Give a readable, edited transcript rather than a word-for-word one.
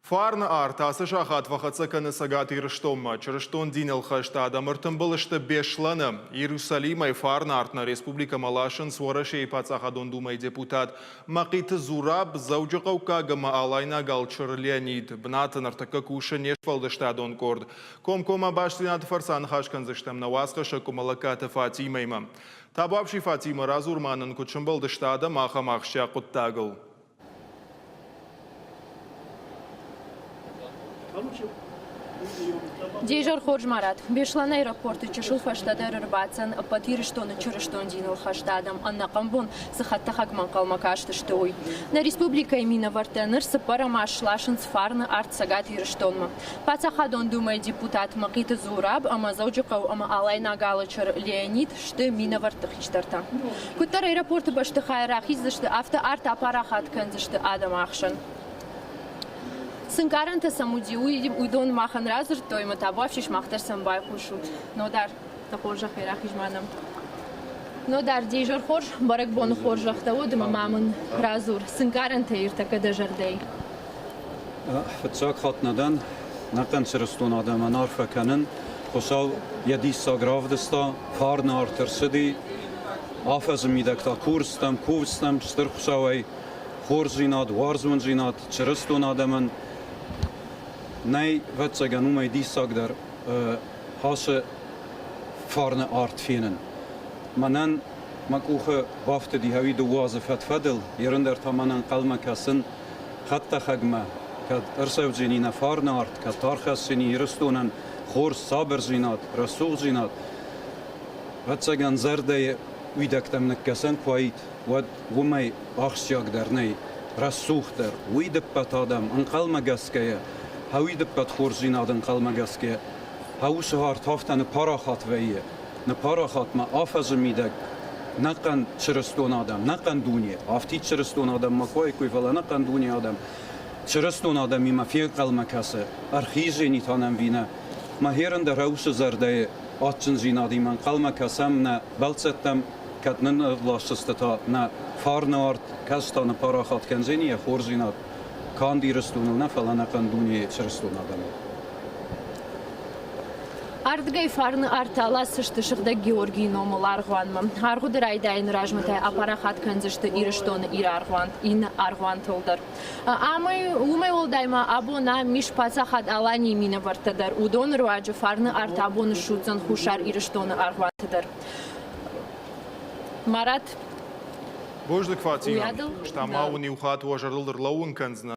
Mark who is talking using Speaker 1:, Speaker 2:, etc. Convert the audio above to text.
Speaker 1: Фарна артасы жағат вақытсықаны сағат ирыштомма. Чырыштон динел хаштада мұртымбылышты бешланы. Иерусалимай фарна артна республика малашын суарашы ипацахадон думай депутат. Мақиты зураб заужықаука гыма алайна галчыр Леонид. Бнатын артықы кушын ешфалдыштадон корд. Комкома баштинат фарсан хашканзыштам на васқашы кумалакаты Фатимайма. Табапши Фатима разурманын кучымбылдыштада маха-махшя құттағыл.
Speaker 2: Дежор Ходжмарат. Бешлан аэропорты чешул фаштадар рыбацан, патирыштон и чырыштон динул хаштадам, анна камбон сахаттахак манкалмакашты штуй. На республика имена вартеныр сапарама шлашын сфарны арт сагат ирыштонма. Пацахадон думай депутат Мақиты Зураб, ама заужықау, ама алайна галычыр Леонид, шты мина вартахичтарта. Куттар аэропорты башты хайрахизышты, авто арт апарахат кэнзышты адам ахшын. Сынкаранты самудиуи уйдон махан разыр тойма табавшиш махтар самбай кушут. Нодар тахоржах верахижманам. Нодар дежор хорж барак бон хоржах таудма мамын разур. Сынкаранты иртака дежардей.
Speaker 3: Фатсак хатнадан накан чырыстон адама нарфаканын хосал ядиса гравдыста фарна артырсыди афазы мидакта курстам кувстам штыр хосавай хоржинат варзунжинат чырыстон адамын Nej, wat ze gaan noemen, die zag daar hasse farne art vinden. Maar dan mag ook wafte die hawi de waze vet fedel. Hierin der tamanan kalma kassen, hatta hagma, kad ersev zinina farne art, kad tarchas zini hiristonen, khor saber zinat, rasul zinat. Wat ze gaan zerde uidaktem nekkassen kwait, wat wumay achsjag der nee, rasuch der, uideppat adam, an kalma gaskaya. هاوی دپت خورزی نادن قلمگسکه هاوش هارت هفتن پاراخات ویه نه پاراخات ما آفز میدک نقن چرستون آدم نقن دنیا آفتی چرستون آدم ما کوی کوی فلا نقن دنیا آدم چرستون آدمی ما فی قلمکسه ارخیزی نیتانم وینه ما هرن در هاوش زرده آتشن زینادی من قلمکسم نه بلستم کتنن لاشسته نه فارنارد کستان پاراخات کنزینی خورزی ناد Kandi restuna falan akan dünya restuna adamı.
Speaker 2: Артгай фарны артала сыштышыгда Георгий номал аргванма. Аргудыр айдайын ражмытай апарахат кэнзышты ирыштоны ир аргван, ин аргван толдар. Амай умай олдайма абона миш пацахат алани мина вартадар. Удон руаджы фарны арт абоны шудзан хушар ирыштоны аргвантадар. Марат
Speaker 1: Бождық Фатима, штама уни ухат уажарлыр лауын кэнзна.